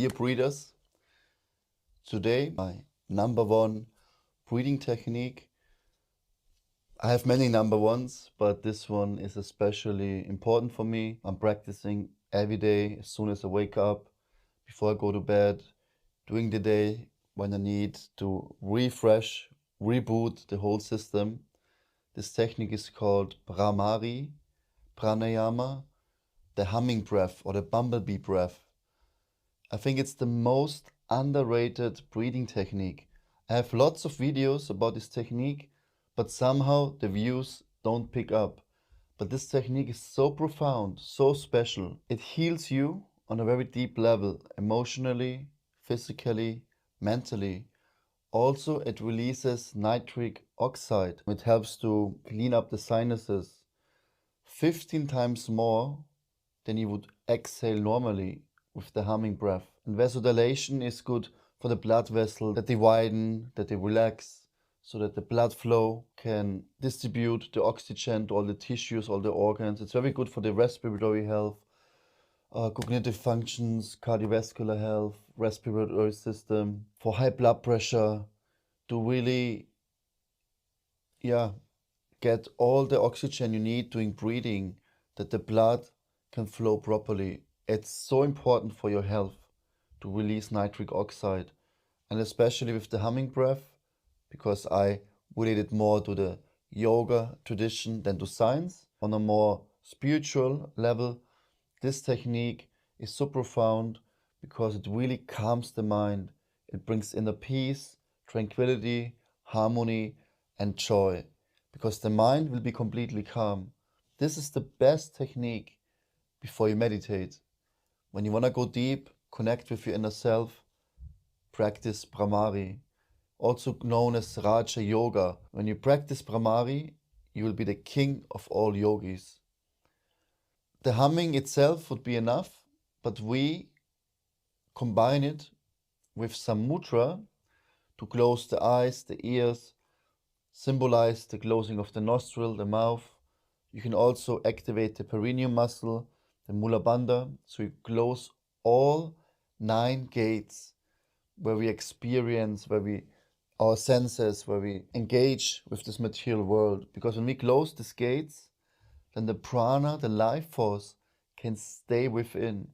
Dear breathers, today my number one breathing technique. I have many number ones, but this one is especially important for me. I'm practicing every day as soon as I wake up, before I go to bed, during the day when I need to refresh, reboot the whole system. This technique is called Bhramari, Pranayama, the humming breath or the bumblebee breath. I think it's the most underrated breathing technique. I have lots of videos about this technique, but somehow the views don't pick up. But this technique is so profound, so special. It heals you on a very deep level, emotionally, physically, mentally. Also, it releases nitric oxide. It helps to clean up the sinuses 15 times more than you would exhale normally with the humming breath. And vasodilation is good for the blood vessels, that they widen, that they relax, so that the blood flow can distribute the oxygen to all the tissues, all the organs. It's very good for the respiratory health, cognitive functions, cardiovascular health, respiratory system, for high blood pressure, to really, get all the oxygen you need during breathing, that the blood can flow properly. It's so important for your health to release nitric oxide, and especially with the humming breath, because I related more to the yoga tradition than to science. On a more spiritual level, this technique is so profound because it really calms the mind. It brings inner peace, tranquility, harmony, and joy, because the mind will be completely calm. This is the best technique before you meditate. When you want to go deep, connect with your inner self, practice Bhramari, also known as Raja Yoga. When you practice Bhramari, you will be the king of all yogis. The humming itself would be enough, but we combine it with some mudra to close the eyes, the ears, symbolize the closing of the nostril, the mouth. You can also activate the perineum muscle, the mula bandha, so you close all 9 gates where we experience, our senses, where we engage with this material world. Because when we close these gates, then the prana, the life force, can stay within.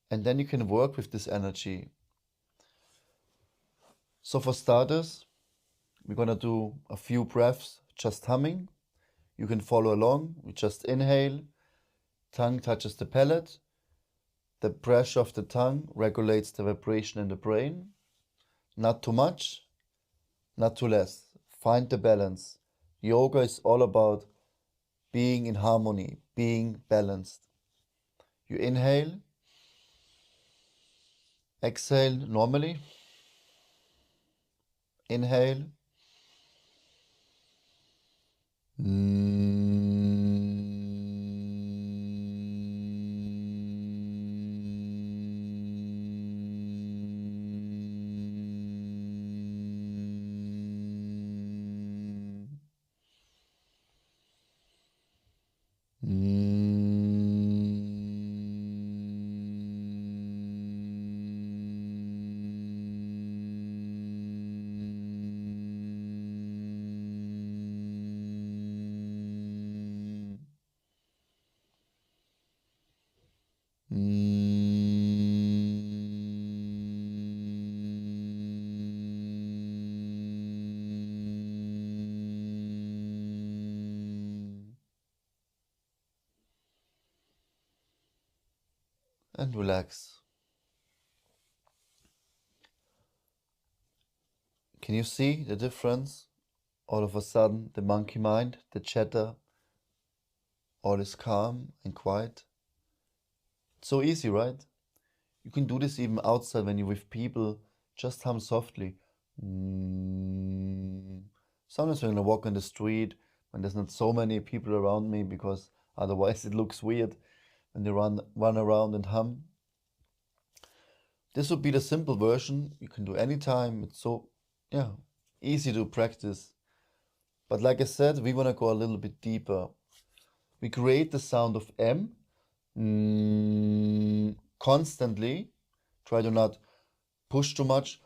And then you can work with this energy. So for starters, we're gonna do a few breaths, just humming. You can follow along. We just inhale, tongue touches the palate. The pressure of the tongue regulates the vibration in the brain. Not too much, not too less. Find the balance. Yoga is all about being in harmony, being balanced. You inhale, exhale normally. Inhale. And relax. Can you see the difference? All of a sudden, the monkey mind, the chatter, all is calm and quiet. It's so easy, right? You can do this even outside when you're with people. Just hum softly. Sometimes when I walk on the street, when there's not so many people around me, because otherwise it looks weird when they run around and hum. This would be the simple version. You can do anytime. It's so, easy to practice. But like I said, we want to go a little bit deeper. We create the sound of M constantly, Try to not push too much.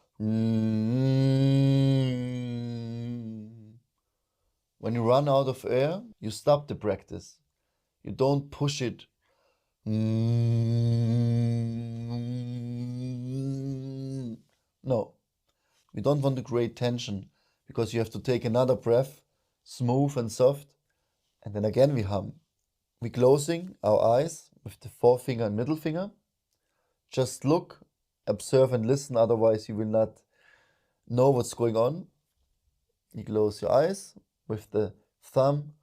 When you run out of air, you stop the practice. You don't push it. No, we don't want to create tension because you have to take another breath, smooth and soft, and then again we hum. We're closing our eyes with the forefinger and middle finger. Just look, observe and listen, otherwise you will not know what's going on. You close your eyes with the thumb.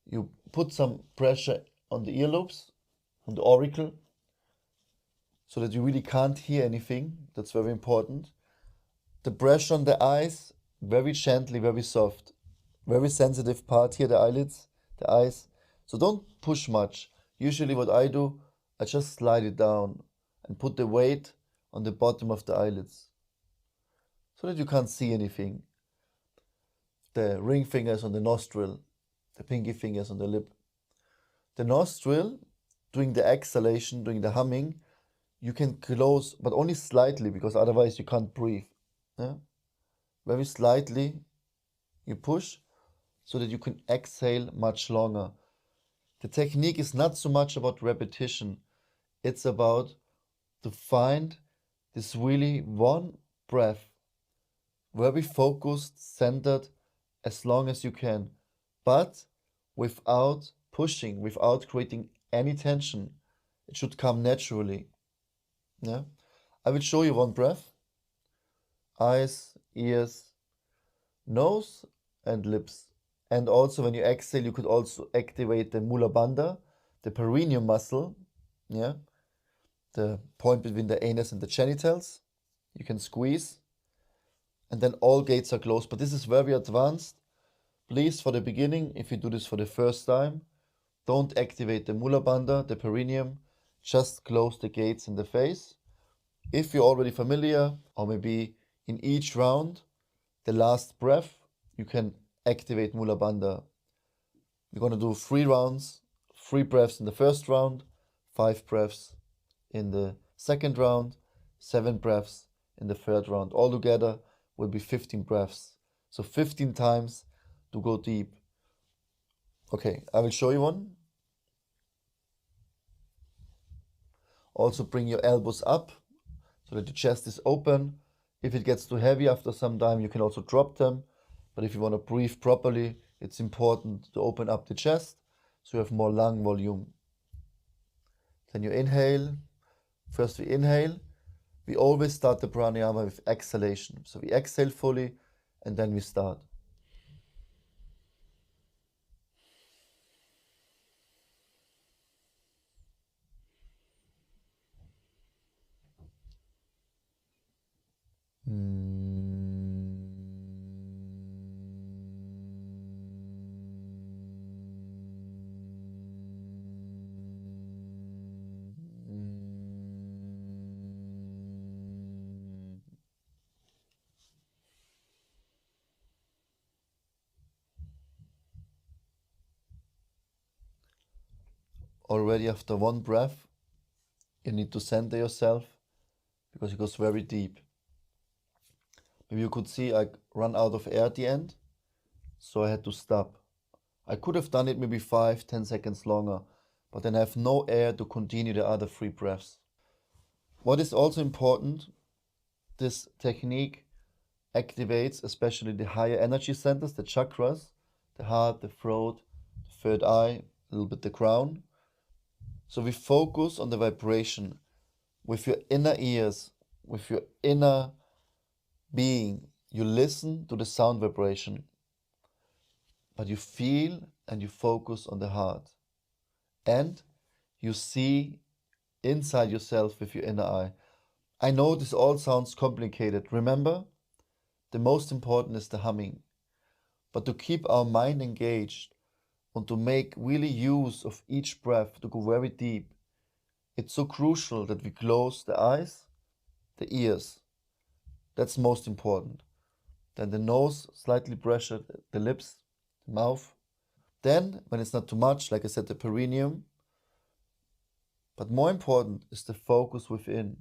You put some pressure on the earlobes, on the auricle, so that you really can't hear anything. That's very important. The pressure on the eyes, very gently, very soft. Very sensitive part here, the eyelids, the eyes. So don't push much. Usually what I do, I just slide it down and put the weight on the bottom of the eyelids so that you can't see anything. The ring fingers on the nostril, the pinky fingers on the lip. The nostril, doing the exhalation, doing the humming, you can close, but only slightly, because otherwise you can't breathe. Yeah? Very slightly you push so that you can exhale much longer. The technique is not so much about repetition. It's about to find this really one breath, very focused, centered, as long as you can, but without pushing, without creating any tension. It should come naturally. Yeah? I will show you one breath. Eyes, ears, nose and lips. And also when you exhale, you could also activate the mula bandha, the perineum muscle, yeah, the point between the anus and the genitals. You can squeeze, and then all gates are closed. But this is very advanced. Please, for the beginning, if you do this for the first time, don't activate the mula bandha, the perineum. Just close the gates in the face. If you're already familiar, or maybe in each round, the last breath, you can activate mula bandha. We're going to do 3 rounds, 3 breaths in the first round, 5 breaths in the second round, 7 breaths in the third round. Altogether will be 15 breaths. So 15 times to go deep. Okay, I will show you one. Also bring your elbows up so that the chest is open. If it gets too heavy after some time, you can also drop them. But if you want to breathe properly, it's important to open up the chest so you have more lung volume. Then you inhale. First we inhale. We always start the pranayama with exhalation. So we exhale fully and then we start. Already after one breath, you need to center yourself because it goes very deep. Maybe you could see I run out of air at the end, so I had to stop. I could have done it maybe 5-10 seconds longer, but then I have no air to continue the other 3 breaths. What is also important, this technique activates especially the higher energy centers, the chakras, the heart, the throat, the third eye, a little bit the crown. So we focus on the vibration with your inner ears, with your inner being. You listen to the sound vibration, but you feel and you focus on the heart. And you see inside yourself with your inner eye. I know this all sounds complicated. Remember, the most important is the humming. But to keep our mind engaged and to make really use of each breath, to go very deep, it's so crucial that we close the eyes, the ears. That's most important. Then the nose, slightly pressure the lips, the mouth. Then, when it's not too much, like I said, the perineum. But more important is the focus within.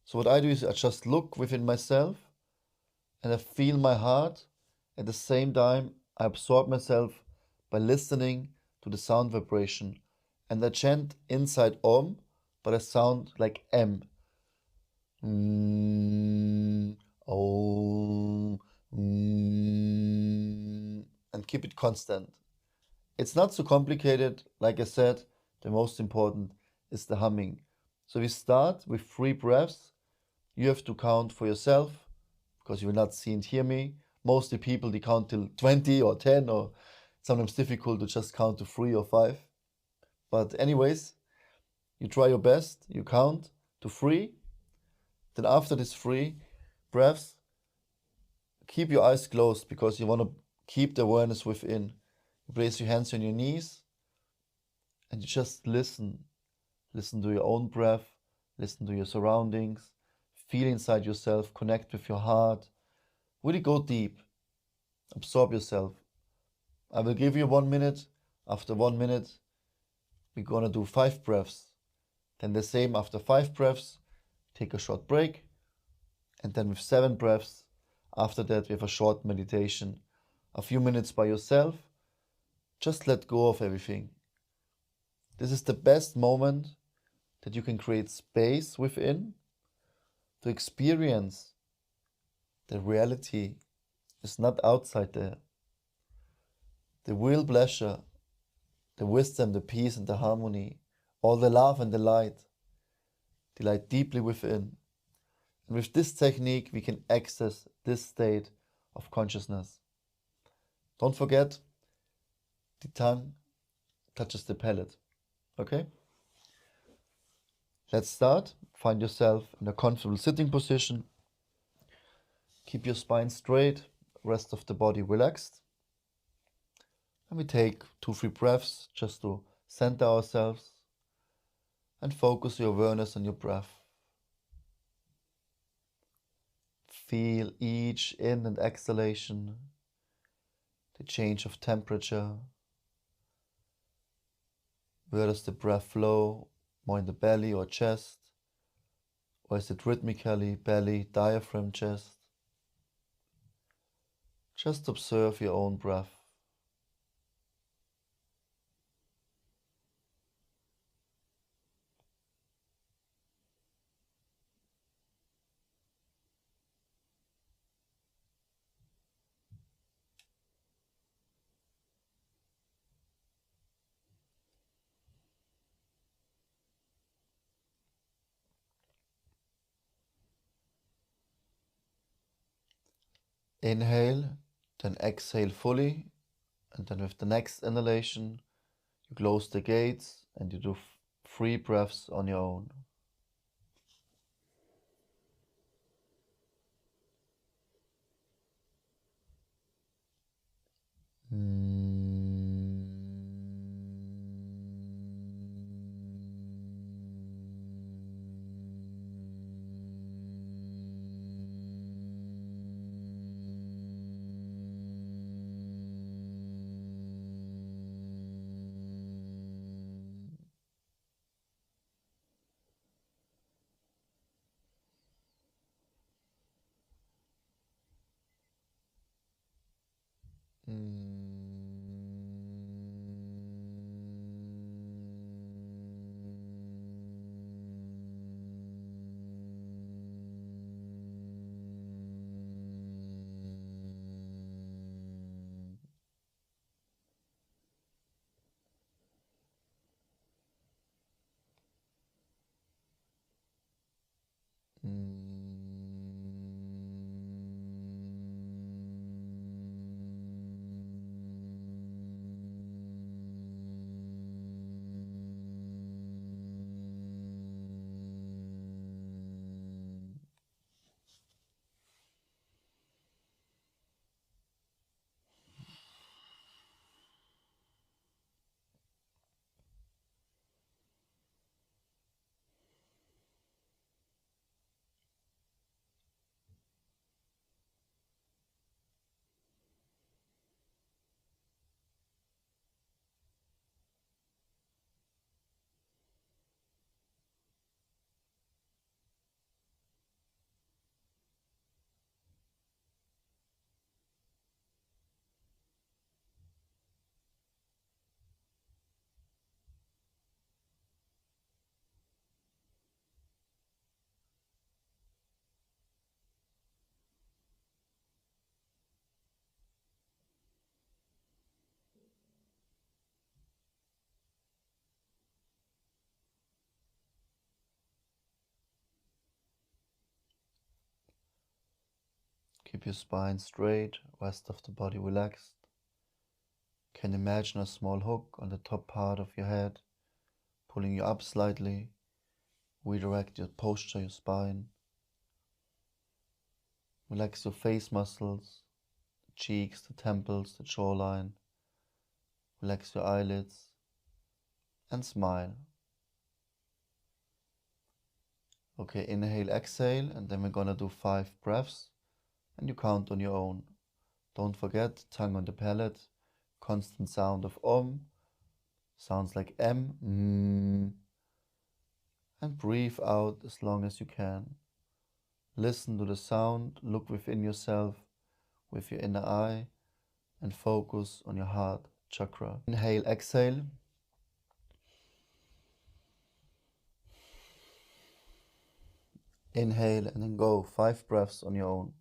So what I do is I just look within myself and I feel my heart. At the same time, I absorb myself by listening to the sound vibration. And I chant inside Om, but I sound like M. Om, and keep it constant. It's not so complicated. Like I said, the most important is the humming. So we start with 3 breaths. You have to count for yourself because you will not see and hear me. Mostly people, they count till 20 or 10, or sometimes difficult to just count to 3 or 5. But anyways, you try your best, you count to 3. Then after these 3 breaths, keep your eyes closed because you want to keep the awareness within. You place your hands on your knees and you just listen. Listen to your own breath, listen to your surroundings, feel inside yourself, connect with your heart. Really go deep, absorb yourself. I will give you 1 minute. After 1 minute, we're gonna do 5 breaths. Then the same after 5 breaths, take a short break. And then with 7 breaths, after that, we have a short meditation. A few minutes by yourself. Just let go of everything. This is the best moment that you can create space within to experience the reality is not outside there. The real pleasure, the wisdom, the peace and the harmony, all the love and the light, they lie deeply within. And with this technique, we can access this state of consciousness. Don't forget, the tongue touches the palate. Okay? Let's start. Find yourself in a comfortable sitting position. Keep your spine straight, rest of the body relaxed. And we take 2-3 breaths just to center ourselves and focus your awareness on your breath. Feel each in and exhalation, the change of temperature. Where does the breath flow? More in the belly or chest? Or is it rhythmically belly, diaphragm, chest? Just observe your own breath. Inhale, then exhale fully, and then with the next inhalation, you close the gates and you do 3 breaths on your own. Keep your spine straight, rest of the body relaxed. Can imagine a small hook on the top part of your head, pulling you up slightly. Redirect your posture, your spine. Relax your face muscles, the cheeks, the temples, the jawline. Relax your eyelids and smile. Okay, inhale, exhale, and then we're gonna do 5 breaths and you count on your own. Don't forget, tongue on the palate, constant sound of sounds like M, and breathe out as long as you can. Listen to the sound, look within yourself with your inner eye, and focus on your heart chakra. Inhale, exhale. Inhale and then go 5 breaths on your own.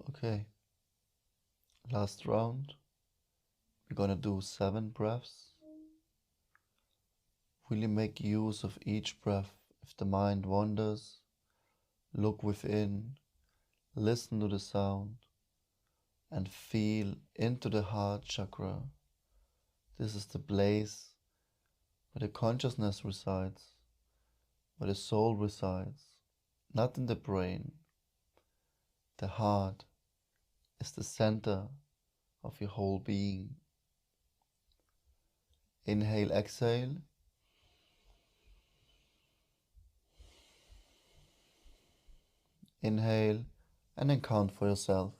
Okay, last round. We're gonna do 7 breaths. Really make use of each breath. If the mind wanders, look within, listen to the sound, and feel into the heart chakra. This is the place where the consciousness resides, where the soul resides, not in the brain. The heart is the center of your whole being. Inhale, exhale. Inhale, and then count for yourself.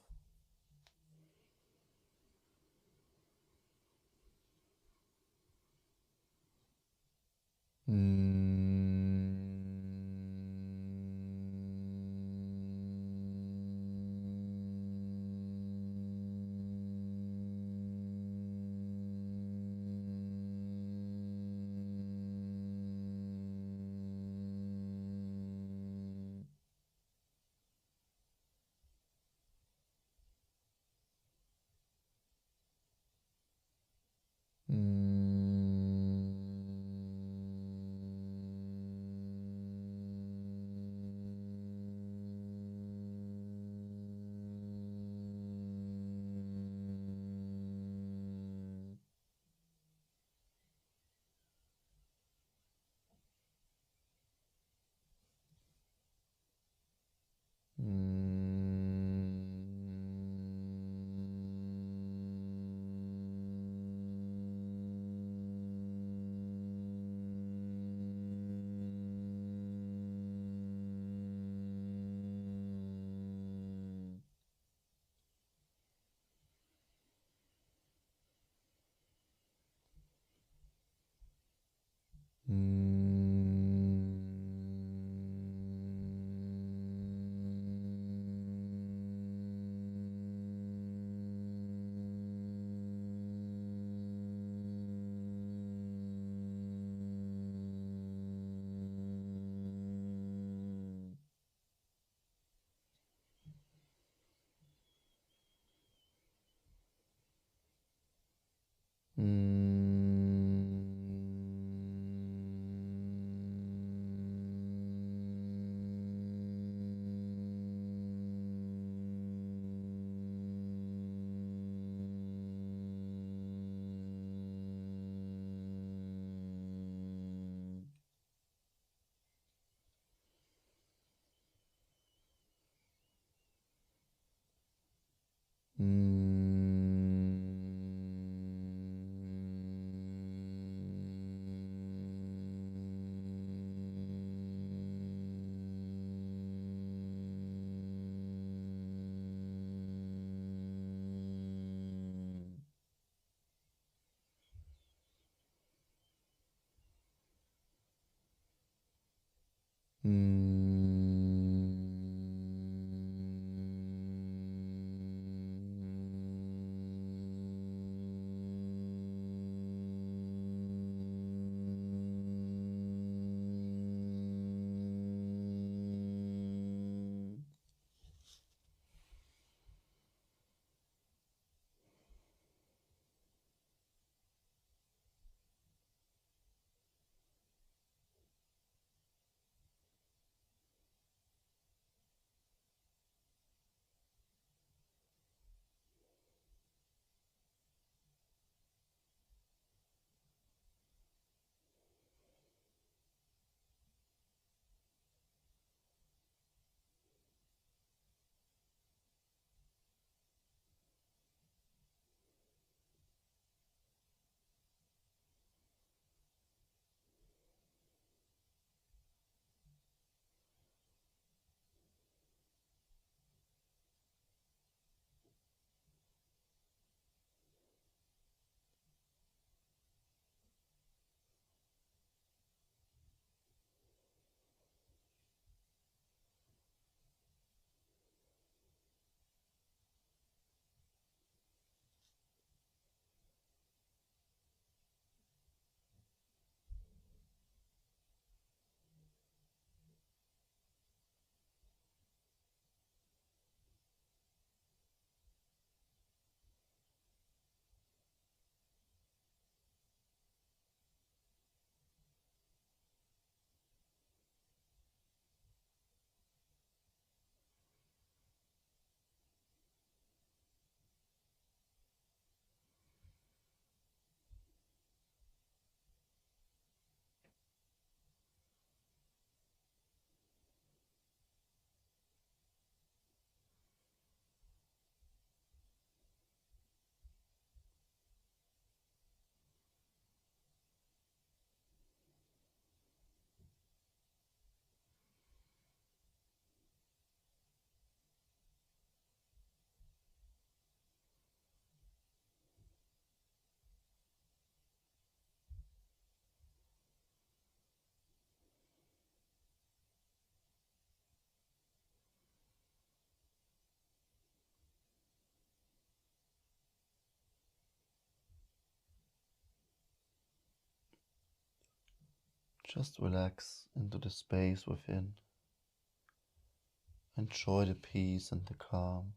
Just relax into the space within. Enjoy the peace and the calm.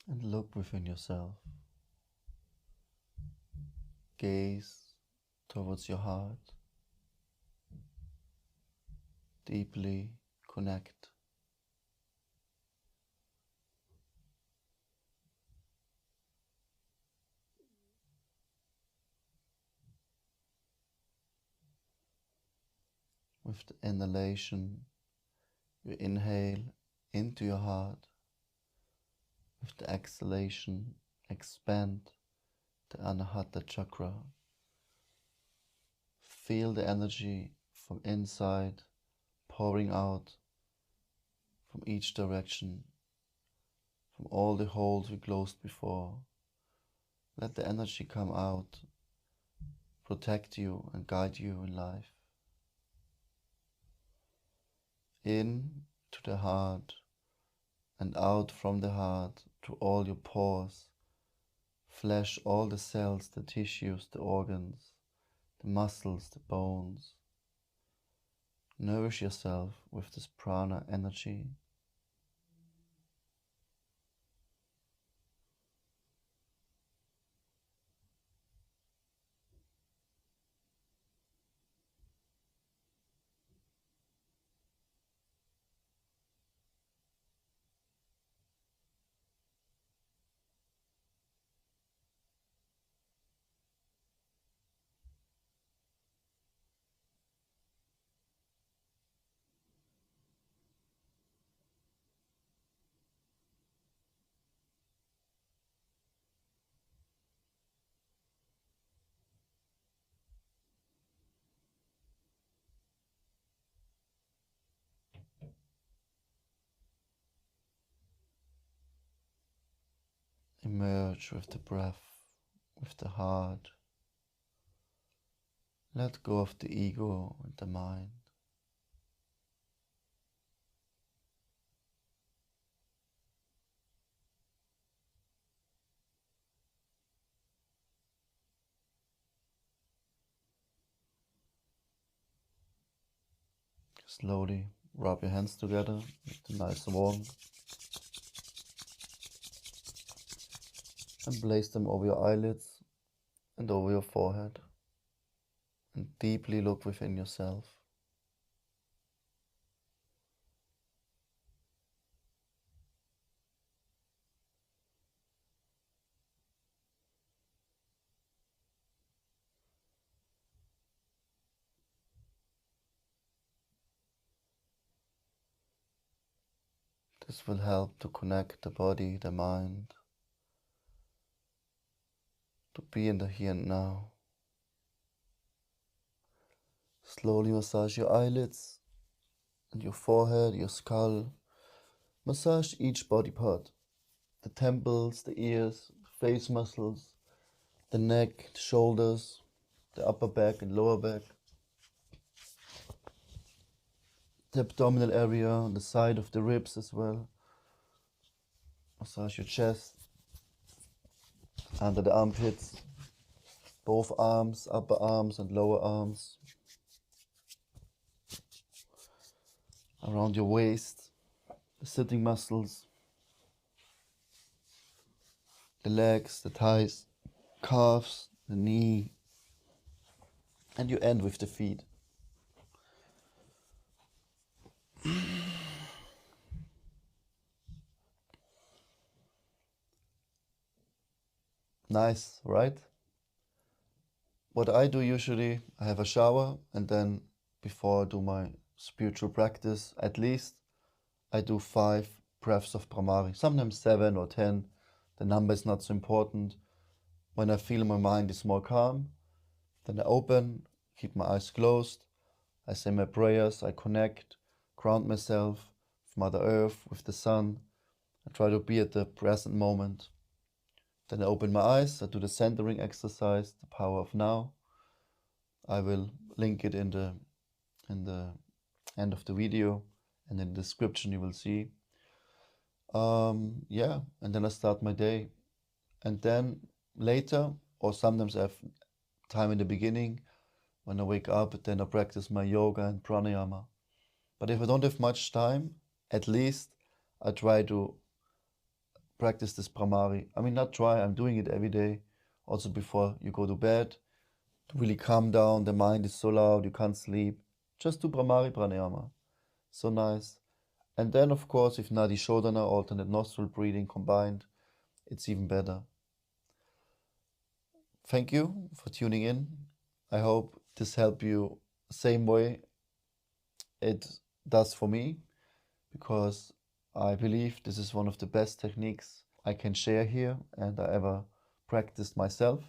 And look within yourself. Gaze towards your heart. Deeply connect. With the inhalation, you inhale into your heart. With the exhalation, expand the Anahata chakra. Feel the energy from inside pouring out from each direction, from all the holes we closed before. Let the energy come out, protect you and guide you in life. In to the heart and out from the heart to all your pores. Flesh all the cells, the tissues, the organs, the muscles, the bones. Nourish yourself with this prana energy. Emerge with the breath, with the heart. Let go of the ego and the mind. Slowly rub your hands together, make them nice and warm, and place them over your eyelids and over your forehead, and deeply look within yourself. This will help to connect the body, the mind, to be in the here and now. Slowly massage your eyelids and your forehead, your skull. Massage each body part. The temples, the ears, face muscles, the neck, the shoulders, the upper back and lower back. The abdominal area, the side of the ribs as well. Massage your chest, under the armpits, both arms, upper arms and lower arms. Around your waist, the sitting muscles, the legs, the thighs, calves, the knee, and you end with the feet. Nice, right? What I do usually, I have a shower, and then before I do my spiritual practice, at least I do 5 breaths of Bhramari, sometimes 7 or 10. The number is not so important. When I feel my mind is more calm, then I open, keep my eyes closed, I say my prayers, I connect, ground myself with Mother Earth, with the sun. I try to be at the present moment. Then I open my eyes, I do the centering exercise, the power of now. I will link it in the end of the video, and in the description you will see. Yeah, and then I start my day. And then later, or sometimes I have time in the beginning, when I wake up, then I practice my yoga and pranayama. But if I don't have much time, at least I try to practice this Bhramari. I mean, not try, I'm doing it every day, also before you go to bed, to really calm down. The mind is so loud, you can't sleep. Just do Bhramari pranayama. So nice. And then, of course, if Nadi Shodhana, alternate nostril breathing combined, it's even better. Thank you for tuning in. I hope this helped you same way it does for me, because I believe this is one of the best techniques I can share here and I ever practiced myself,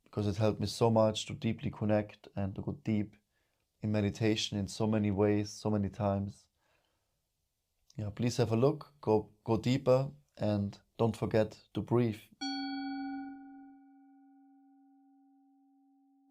because it helped me so much to deeply connect and to go deep in meditation in so many ways, so many times. Yeah, please have a look, go deeper, and don't forget to breathe.